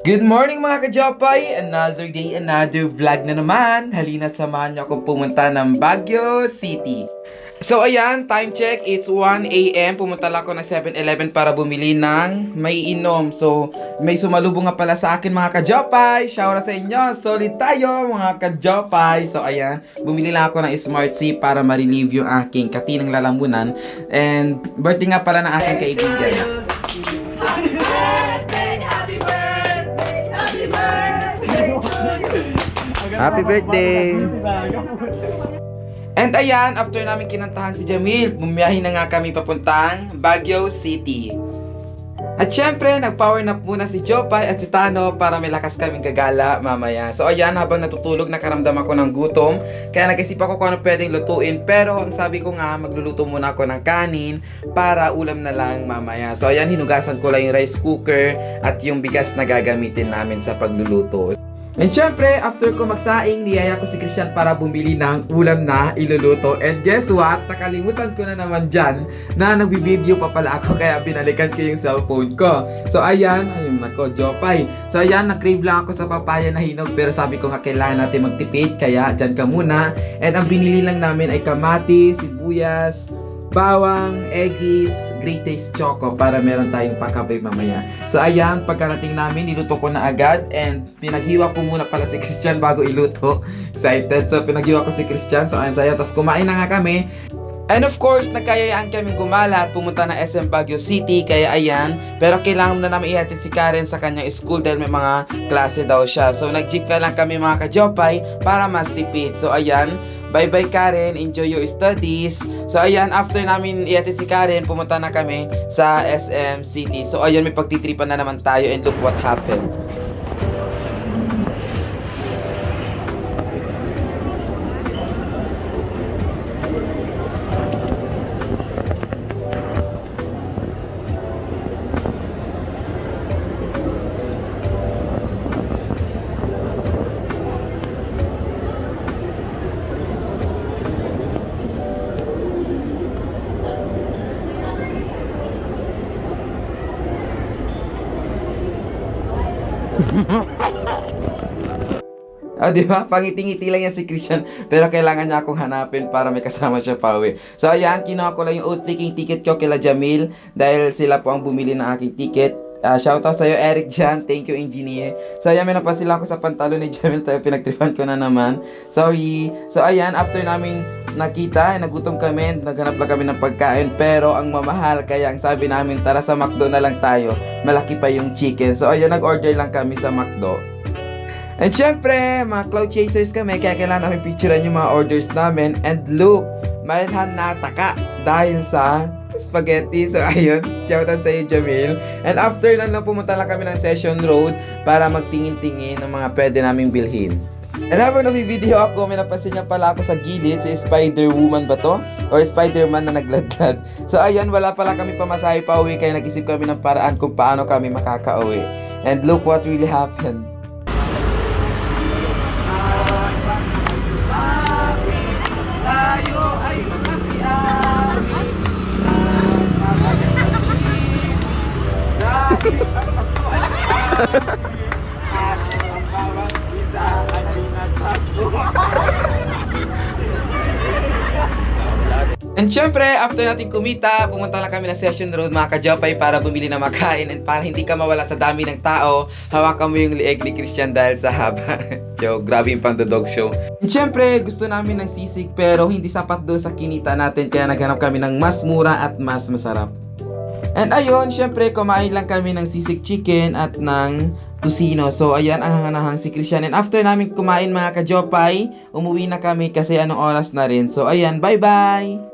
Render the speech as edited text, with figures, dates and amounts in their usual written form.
Good morning mga ka-Jopay! Another day, another vlog na naman. Halina't samahan niyo akong pumunta ng Baguio City. So ayan, time check, it's 1 AM. Pumunta lang ako ng 7-Eleven para bumili ng may inom. So may sumalubong nga pala sa akin mga ka-Jopay. Shout out sa inyo, solid tayo mga ka-Jopay. So ayan, bumili lang ako ng Smart C para ma-relieve yung aking katinang lalamunan. And birthday nga pala ng aking kaibigan. Happy birthday! And ayan, after namin kinantahan si Jamil, bumiyahin na nga kami papuntang Baguio City. At syempre, nag-power nap muna si Jopay at si Tano para may lakas kaming gagala mamaya. So ayan, habang natutulog, nakaramdam ako ng gutom. Kaya nag-isip ako kung ano pwedeng lutuin. Pero ang sabi ko nga, magluluto muna ako ng kanin para ulam na lang mamaya. So ayan, hinugasan ko lang yung rice cooker at yung bigas na gagamitin namin sa pagluluto. And syempre, after ko magsaing, niyaya ko si Christian para bumili ng ulam na iluluto. And guess what? Nakalimutan ko na naman dyan na nagbibideo pa pala ako kaya binalikan ko yung cellphone ko. So ayan, ayun nako, Jopay. So ayan, nag-crave lang ako sa papaya na hinog pero sabi ko nga kailangan natin magtipid kaya dyan ka muna. And ang binili lang namin ay kamatis, sibuyas, bawang, eggies, Great Taste Choco para meron tayong pakabay mamaya. So ayan, pagkarating namin, niluto ko na agad and pinaghiwa ko muna pala si Christian bago iluto. Excited. So pinaghiwa ko si Christian. So ayan saya. Tapos kumain na nga kami. And of course, nagkayayaan kaming gumala at pumunta na SM Baguio City, kaya ayan. Pero kailangan na namin ihatid si Karen sa kanyang school dahil may mga klase daw siya. So nag-jeep na lang kami mga ka-Jopay para mas tipid. So ayan, bye-bye Karen, enjoy your studies. So ayan, after namin ihatid si Karen, pumunta na kami sa SM City. So ayan, may pagtitripan na naman tayo and look what happened. Di ba? Pangiti-ngiti lang yan si Christian. Pero kailangan niya akong hanapin para may kasama siya pauwi. So, ayan, kinuha ko lang yung out-taking ticket ko kila Jamil dahil sila po ang bumili ng aking ticket. Shoutout sa'yo, Eric Jan. Thank you, engineer. So, ayan, may napasil ako sa pantalon ni Jamil. Tayo, pinagtripan ko na naman. Sorry. So, ayan, after namin nakita, nagutom kami, naghanap lang kami ng pagkain. Pero, ang mamahal, kaya ang sabi namin, tara sa McDo na lang tayo. Malaki pa yung chicken. So, ayan, nag-order lang kami sa McDo. And syempre, mga cloud chasers kami, kaya kailangan namin picturean yung mga orders namin. And look, mayroon na taka dahil sa spaghetti. So ayun, shoutout sa iyo Jamil. And after lang pumunta lang kami ng Session Road para magtingin-tingin ng mga pwede naming bilhin. And habang nabibideo ako, may napansin niya pala ako sa gilid, si Spider-Woman ba to? Or Spider-Man na nagladlad. So ayan, wala pala kami pamasahe pa uwi, kaya nag-isip kami ng paraan kung paano kami makaka-uwi. And look what really happened. And syempre, after natin kumita, pumunta lang kami na Session Road mga ka-Jopay para bumili na makain and para hindi ka mawala sa dami ng tao, hawakan mo yung lieg ni Christian dahil sa haba. Joke, grabe yung pang-dog show. And syempre, gusto namin ng sisig pero hindi sapat doon sa kinita natin kaya naghanap kami ng mas mura at mas masarap. And ayun, syempre, kumain lang kami ng sisig chicken at ng tusino. So, ayan, ang hanganahang si Christian. And after namin kumain mga ka-Jopay, umuwi na kami kasi anong oras na rin. So, ayan, bye-bye!